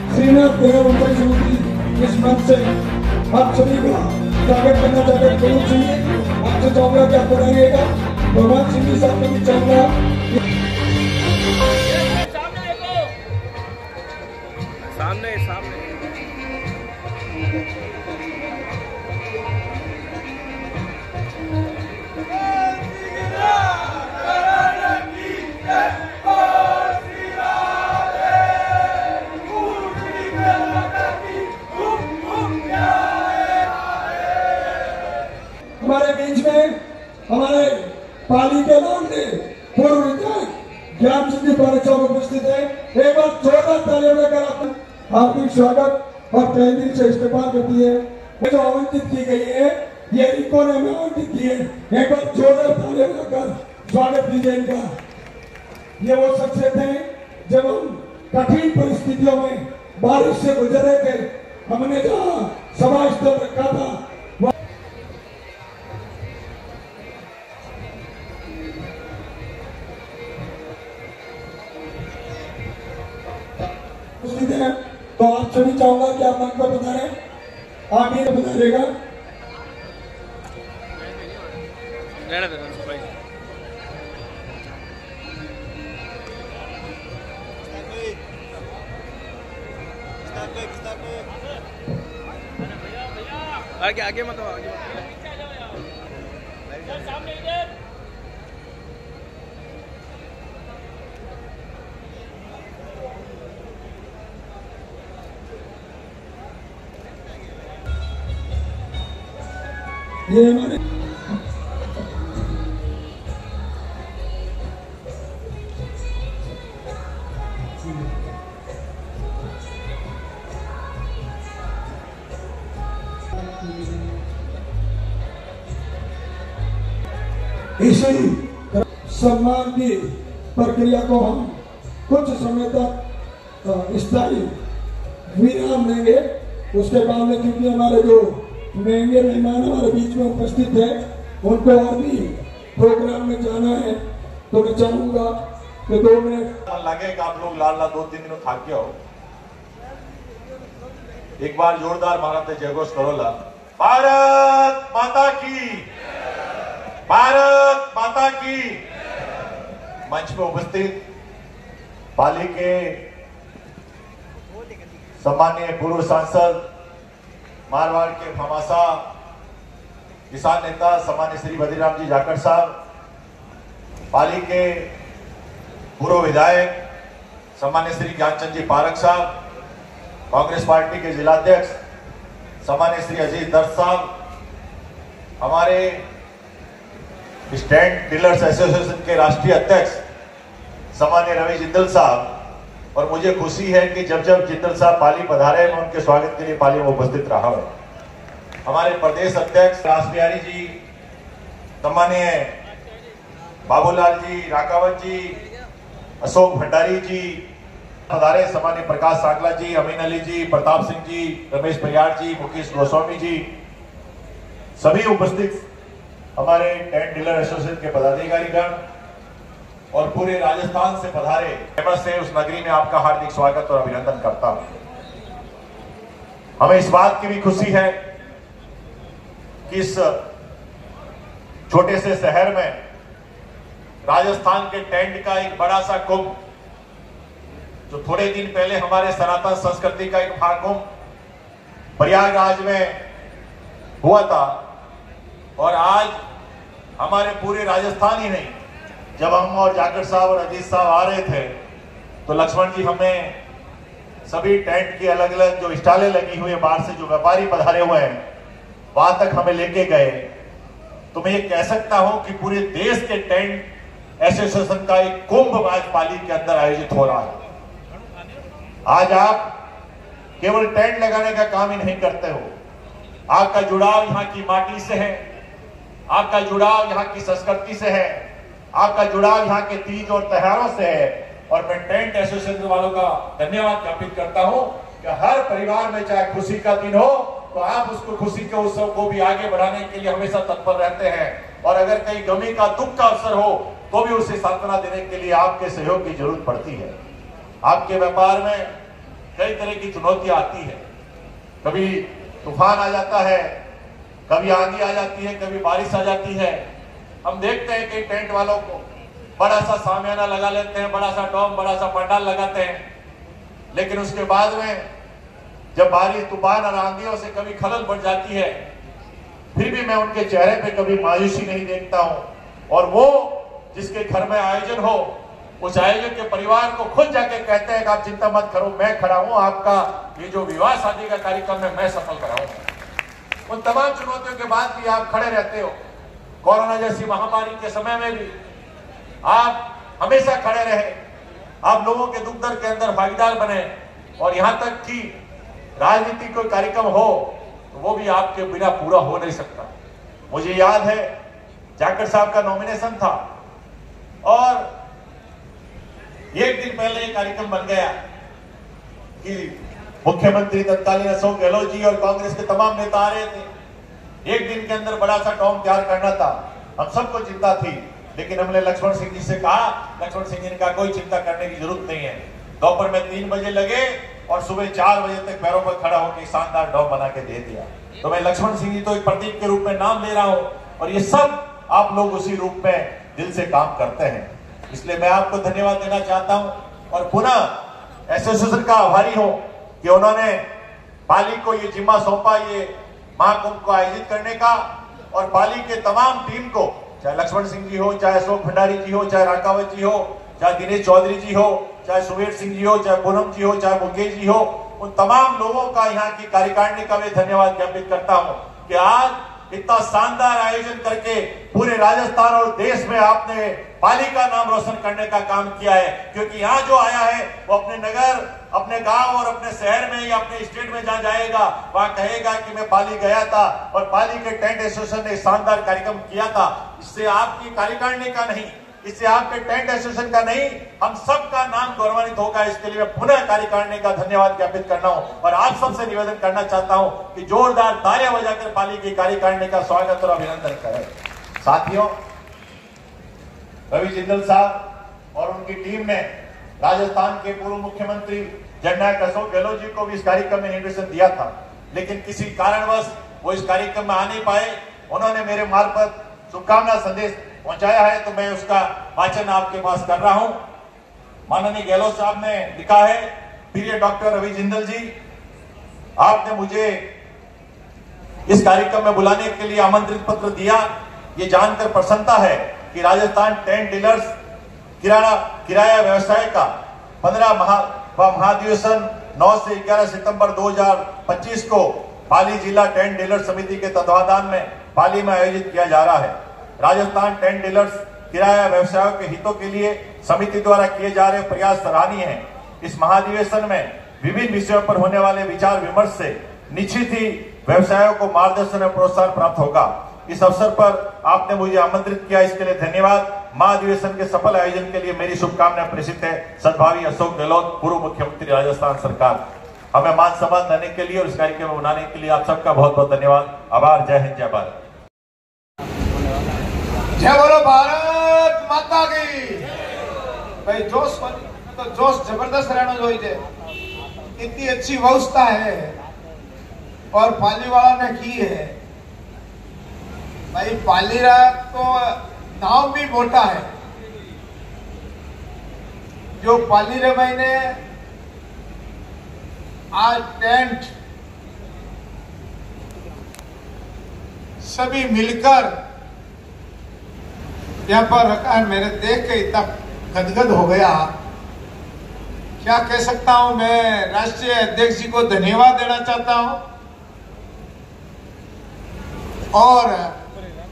सेना मुंबई समिति इस मंच से आप सभी का स्वागत करना चाहते हैं। प्रमुख सिंह जी आपसे चाहूंगा कि आप बताइएगा। भगवान सिंह जी साहब को भी चाहूंगा सामने सामने हमारे बीच में हमारे पाली के लौंडे पूर्व विधायक ज्ञान सिंह जी पारक साहब उपस्थित है। एक बार जोरदार तालियों में कर अपना हार्दिक स्वागत और तहे दिल से इस्तेमाल करती है। जो आवंटित की गई है ये इनको ने हमें आवंटित की है। एक बार जोरदार तालियों में कर स्वागत कीजिए इनका। ये वो शख्सियत है जब हम कठिन परिस्थितियों में बारिश से गुजर रहे थे, हमने जहाँ सभा स्थल रखा था तो आप सभी चाहूंगा कि आप मंच पर बता रहे आप ही बता देगा। आगे आगे मत आगे सामने इधर ये हमारे इसी सम्मान की प्रक्रिया को हम कुछ समय तक स्थायी विराम देंगे। उसके बाद में क्योंकि हमारे जो महंगे मेहमान हमारे बीच में उपस्थित है उनको और भी प्रोग्राम में जाना है, तो मैं चाहूंगा कि 2 मिनट लगे कि आप लोग लाल 2-3 दिनों थक गए हो। एक बार जोरदार भारत जयघोष करो ला। भारत माता की, भारत माता की। मंच में उपस्थित पाली के सम्माननीय पूर्व सांसद मारवाड़ के फमासा किसान नेता सम्मान्य श्री बद्रीराम जी जाखड़ साहब, पाली के पूर्व विधायक सम्मान्य श्री ज्ञानचंद जी पारक साहब, कांग्रेस पार्टी के जिलाध्यक्ष सम्मान्य श्री अजीत दर्द साहब, हमारे स्टैंड डीलर्स एसोसिएशन के राष्ट्रीय अध्यक्ष सम्मान्य रवि जिंदल साहब, और मुझे खुशी है कि जब जब जिंदल साहब पाली पधारे मैं उनके स्वागत के लिए पाली में उपस्थित रहा हूं। हमारे प्रदेश अध्यक्ष रास बिहारी जी, सम्मानीय बाबूलाल जी, राकावत जी, अशोक भंडारी जी पधारे, सम्मानीय प्रकाश सांगला जी, अमीन अली जी, प्रताप सिंह जी, रमेश बयार जी, मुकेश गोस्वामी जी, सभी उपस्थित हमारे टेंट डीलर एसोसिएशन के पदाधिकारीगण और पूरे राजस्थान से पधारे फेमस से उस नगरी में आपका हार्दिक स्वागत और अभिनंदन करता हूं। हमें इस बात की भी खुशी है कि इस छोटे से शहर में राजस्थान के टेंट का एक बड़ा सा कुंभ, जो थोड़े दिन पहले हमारे सनातन संस्कृति का एक महाकुंभ प्रयागराज में हुआ था, और आज हमारे पूरे राजस्थान ही नहीं, जब हम और जाखड़ साहब और अजीत साहब आ रहे थे तो लक्ष्मण जी हमें सभी टेंट की अलग अलग जो स्टॉलें लगी हुई है, बाहर से जो व्यापारी पधारे हुए हैं, वहां तक हमें लेके गए। तो मैं ये कह सकता हूं कि पूरे देश के टेंट एसोसिएशन का एक कुंभ आज पाली के अंदर आयोजित हो रहा है। आज आप केवल टेंट लगाने का काम ही नहीं करते हो, आपका जुड़ाव यहाँ की माटी से है, आपका जुड़ाव यहाँ की संस्कृति से है, आपका जुड़ाव यहाँ के तीज और त्योहारों से है। और मैं टेंट एसोसिएशन वालों का धन्यवाद ज्ञापित करता हूँ कि हर परिवार में चाहे खुशी का दिन हो तो आप उसको खुशी के उत्सव को भी आगे बढ़ाने के लिए हमेशा तत्पर रहते हैं, और अगर कहीं गमी का दुख का अवसर हो तो भी उसे सांत्वना देने के लिए आपके सहयोग की जरूरत पड़ती है। आपके व्यापार में कई तरह की चुनौतियां आती है, कभी तूफान आ जाता है, कभी आंधी आ जाती है, कभी बारिश आ जाती है। हम देखते हैं कि टेंट वालों को बड़ा सा सामियाना लगा लेते हैं, बड़ा सा डोम, बड़ा सा पंडाल लगाते हैं, लेकिन उसके बाद में जब बारिश, तूफान और आंधियों से कभी खलल बढ़ जाती है, फिर भी मैं उनके चेहरे पे कभी मायूसी नहीं देखता हूं। और वो जिसके घर में आयोजन हो, उस आयोजक के परिवार को खुद जाके कहते हैं कि आप चिंता मत करो, मैं खड़ा हूं, आपका ये जो विवाह शादी का कार्यक्रम है मैं सफल कराऊंगा। उन तमाम चुनौतियों के बाद भी आप खड़े रहते हो। कोरोना जैसी महामारी के समय में भी आप हमेशा खड़े रहे, आप लोगों के दुख दर्द के अंदर भागीदार बने, और यहां तक कि राजनीतिक कोई कार्यक्रम हो तो वो भी आपके बिना पूरा हो नहीं सकता। मुझे याद है जाखड़ साहब का नॉमिनेशन था और एक दिन पहले ये कार्यक्रम बन गया कि मुख्यमंत्री तत्कालीन अशोक गहलोत जी और कांग्रेस के तमाम नेता आ रहे थे। एक दिन के अंदर बड़ा सा टॉम तैयार करना था, हम सबको चिंता थी, लेकिन हमने लक्ष्मण सिंह जी से कहा, लक्ष्मण सिंह जी ने कहा कोई चिंता करने की जरूरत नहीं है। दोपहर में 3 बजे लगे और सुबह 4 बजे तक पैरों पर खड़ा होकर शानदार डॉम बना के दे दिया। तो मैं लक्ष्मण सिंह जी तो एक प्रतीक के रूप में नाम ले रहा हूं, और ये सब आप लोग उसी रूप में दिल से काम करते हैं, इसलिए मैं आपको धन्यवाद देना चाहता हूं। और पुनः एसोसिएशन का आभारी हूं कि उन्होंने पाली को ये जिम्मा सौंपा, ये महाकुंभ को आयोजित करने का, और पाली के तमाम टीम को, चाहे लक्ष्मण सिंह जी हो, चाहे अशोक भंडारी जी हो, चाहे राकावत जी हो, चाहे दिनेश चौधरी जी हो, चाहे सुबेर सिंह जी हो, चाहे पूनम जी हो, चाहे मुकेश जी हो, उन तमाम लोगों का, यहाँ की कार्यकारिणी का मैं धन्यवाद ज्ञापित करता हूं कि आज इतना शानदार आयोजन करके पूरे राजस्थान और देश में आपने पाली का नाम रोशन करने का काम किया है। क्योंकि यहाँ जो आया है वो अपने नगर, अपने गांव और अपने शहर में या अपने स्टेट में जहां जाएगा वहां कहेगा कि मैं पाली गया था और पाली के टेंट एसोसिएशन ने शानदार कार्यक्रम किया था। इससे आपकी कार्यकारिणी का नहीं, इससे आपके टेंट एसोसिएशन का नहीं, हम सबका नाम गौरवान्वित होगा। इसके लिए मैं पुनः कार्यकारिणी का धन्यवाद ज्ञापित करना हूं और आप सबसे निवेदन करना चाहता हूं कि जोरदार तालियां बजाकर पाली की कार्यकारिणी का स्वागत और अभिनंदन करें। साथियों, रवि जिंदल साहब और उनकी टीम ने राजस्थान के पूर्व मुख्यमंत्री जननायक अशोक गहलोत जी को भी इस कार्यक्रम में इन्विटेशन दिया था, लेकिन किसी कारणवश वो इस कार्यक्रम में आ नहीं पाए। उन्होंने मेरे मार्फत शुभकामना संदेश पहुंचाया है, तो मैं उसका वाचन आपके पास कर रहा हूं। माननीय गहलोत साहब ने लिखा है, प्रिय डॉक्टर रवि जिंदल जी, आपने मुझे इस कार्यक्रम में बुलाने के लिए आमंत्रित पत्र दिया। ये जानकर प्रसन्नता है कि राजस्थान टेंट डीलर्स किराया व्यवसाय का 15 महाधिवेशन 9 से 11 सितंबर 2025 को पाली जिला टेंट डीलर समिति के तत्वाधान में पाली में आयोजित किया जा रहा है। राजस्थान टेंट डीलर्स किराया व्यवसायों के हितों के लिए समिति द्वारा किए जा रहे प्रयास सराहनीय हैं। इस महाधिवेशन में विभिन्न विषयों पर होने वाले विचार विमर्श से निश्चित ही व्यवसायों को मार्गदर्शन और प्रोत्साहन प्राप्त होगा। इस अवसर पर आपने मुझे आमंत्रित किया, इसके लिए धन्यवाद। महाधिवेशन के सफल आयोजन के लिए मेरी शुभकामनाएं प्रेषित है। सद्भावी अशोक गहलोत, पूर्व मुख्यमंत्री राजस्थान सरकार। हमें मान सम्मान देने के लिए और इस कार्यक्रम में बनाने के लिए आप सबका बहुत बहुत धन्यवाद। आभार। जय हिंद, जय भारत। जय बोलो भारत माता की। भाई जोश तो जोश जबरदस्त रहना चाहिए। इतनी अच्छी व्यवस्था है और पाली वाला ने की है। भाई पाली तो नाम भी मोटा है। जो पाली रे भाई ने आज टेंट सभी मिलकर यहाँ पर रखा है, मेरे देख के इतना गदगद हो गया। क्या कह सकता हूं। मैं राष्ट्रीय अध्यक्ष जी को धन्यवाद देना चाहता हूं और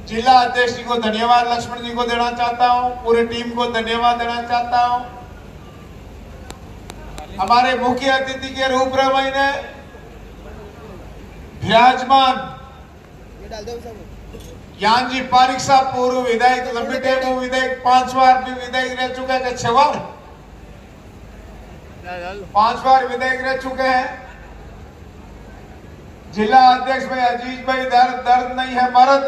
जिला अध्यक्ष जी को धन्यवाद लक्ष्मण जी को देना चाहता हूं, पूरी टीम को धन्यवाद देना चाहता हूं। हमारे मुख्य अतिथि के रूप में मैंने विराजमान ज्ञान जी पारिक साहब, पूर्व विधायक, लंबी टाइम विधायक, 5 बार भी विधायक रह चुके हैं, 6 बार 5 बार विधायक रह चुके हैं। जिला अध्यक्ष भाई अजीज भाई, दर्द नहीं है मर्द।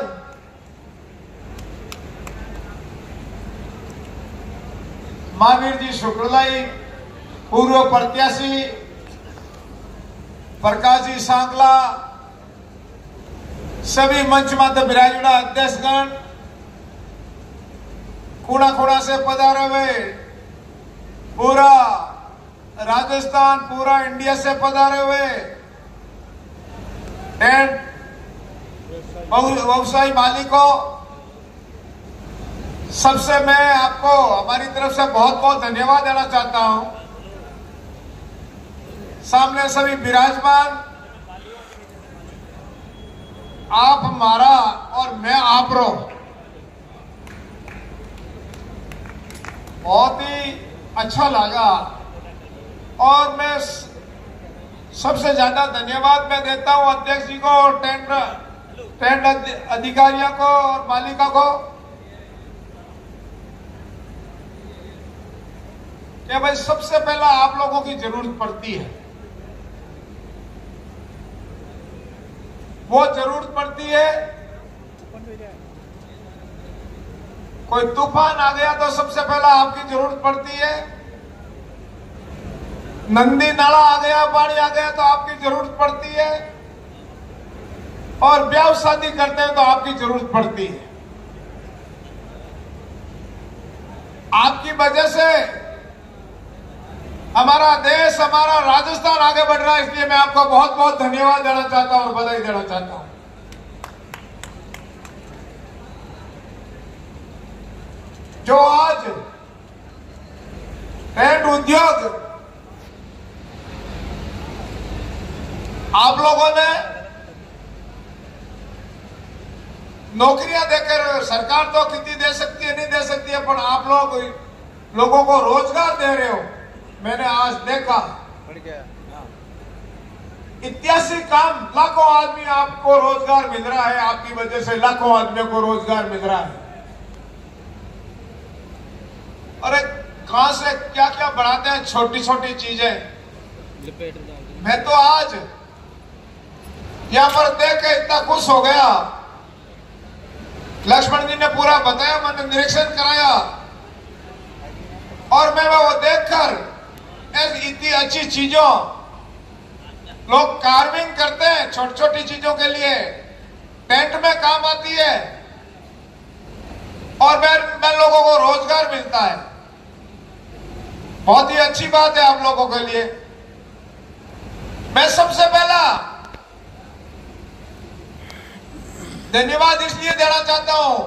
महावीर जी शुक्लाई, पूर्व प्रत्याशी प्रकाश जी सांकला, सभी मंच माते विराजुड़ा अध्यक्षगण, खूणा खूणा से पधारे हुए पूरा राजस्थान, पूरा इंडिया से पधारे हुए टेंट व्यवसायी मालिकों, सबसे मैं आपको हमारी तरफ से बहुत बहुत धन्यवाद देना चाहता हूं। सामने सभी विराजमान, आप हमारा और मैं आप रो, बहुत ही अच्छा लगा। और मैं सबसे ज्यादा धन्यवाद मैं देता हूं अध्यक्ष जी को और टेंट अधिकारियों को और मालिका को कि भाई सबसे पहला आप लोगों की जरूरत पड़ती है। वो जरूरत पड़ती है, कोई तूफान आ गया तो सबसे पहला आपकी जरूरत पड़ती है, नंदी नाला आ गया, पानी आ गया तो आपकी जरूरत पड़ती है, और ब्याह शादी करते हैं तो आपकी जरूरत पड़ती है। आपकी वजह से हमारा देश, हमारा राजस्थान आगे बढ़ रहा है, इसलिए मैं आपको बहुत बहुत धन्यवाद देना चाहता हूं और बधाई देना चाहता हूं। जो आज टेंट उद्योग आप लोगों ने नौकरियां देकर, सरकार तो कितनी दे सकती है नहीं दे सकती है, पर आप लोगों को रोजगार दे रहे हो। मैंने आज देखा 81 काम, लाखों आदमी आपको रोजगार मिल रहा है, आपकी वजह से लाखों आदमियों को रोजगार मिल रहा है। अरे कहां से क्या क्या बढ़ाते हैं, छोटी छोटी चीजें। मैं तो आज यहां पर देख के इतना खुश हो गया, लक्ष्मण जी ने पूरा बताया, मैंने निरीक्षण कराया और मैं वो देखकर इतनी अच्छी चीजों, लोग कार्विंग करते हैं छोटी छोटी चीजों के लिए, टेंट में काम आती है और मैं लोगों को रोजगार मिलता है। बहुत ही अच्छी बात है आप लोगों के लिए। मैं सबसे पहला धन्यवाद इसलिए देना चाहता हूं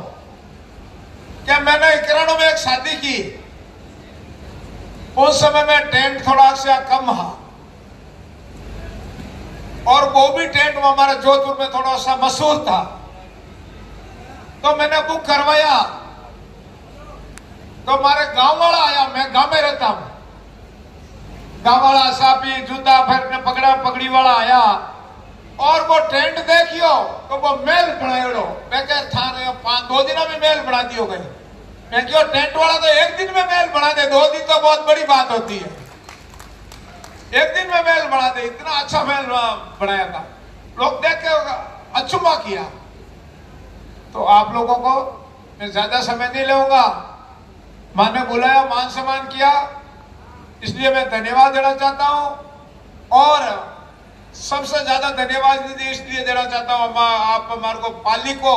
कि मैंने किरणों में एक शादी की, उस समय में टेंट थोड़ा सा कम था और वो भी टेंट हमारे जोधपुर में थोड़ा सा मशहूर था, तो मैंने बुक करवाया। तो हमारे गांव वाला आया, मैं गांव में रहता हूं, गांव वाला सापी जूता फिर पकड़ा पकड़ी वाला आया और वो टेंट देखियो तो वो मेल बनायो। मैं कह थाने 2 दिन में मेल बना दियो गए। मैं क्यों, टेंट वाला तो एक दिन में मेल बना दे, 2 दिन तो बहुत बड़ी बात होती है, एक दिन में मेल बना दे। इतना अच्छा मेल बनाया था, लोग देख के अचंभा किया। तो आप लोगों को मैं ज्यादा समय नहीं लूंगा, मां ने बुलाया, मान सम्मान किया, इसलिए मैं धन्यवाद देना चाहता हूं। और सबसे ज्यादा धन्यवाद इसलिए देना चाहता हूं, आप हमारे को पाली को,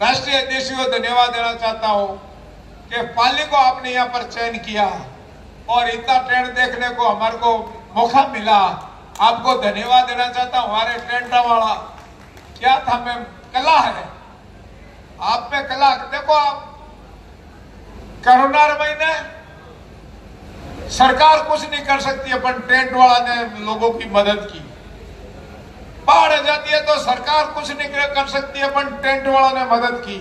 राष्ट्रीय अध्यक्ष को धन्यवाद देना चाहता हूं कि पाली को आपने यहां पर चयन किया और इतना टेंट देखने को हमारे को मौका मिला। आपको धन्यवाद देना चाहता हूं। हमारे टेंट वाला क्या था, मैं कला है, आप में कला। देखो आप, कोरोना महीने सरकार कुछ नहीं कर सकती है, पर टेंट वाला ने लोगों की मदद की। बाढ़ आ जाती है तो सरकार कुछ नहीं कर सकती है, पर टेंट वाला ने मदद की।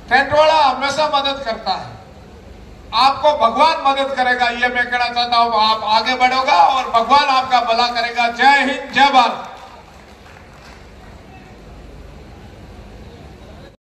टेंट वाला हमेशा मदद करता है, आपको भगवान मदद करेगा, ये मैं कहना चाहता हूं। आप आगे बढ़ोगा और भगवान आपका भला करेगा। जय हिंद, जय भारत।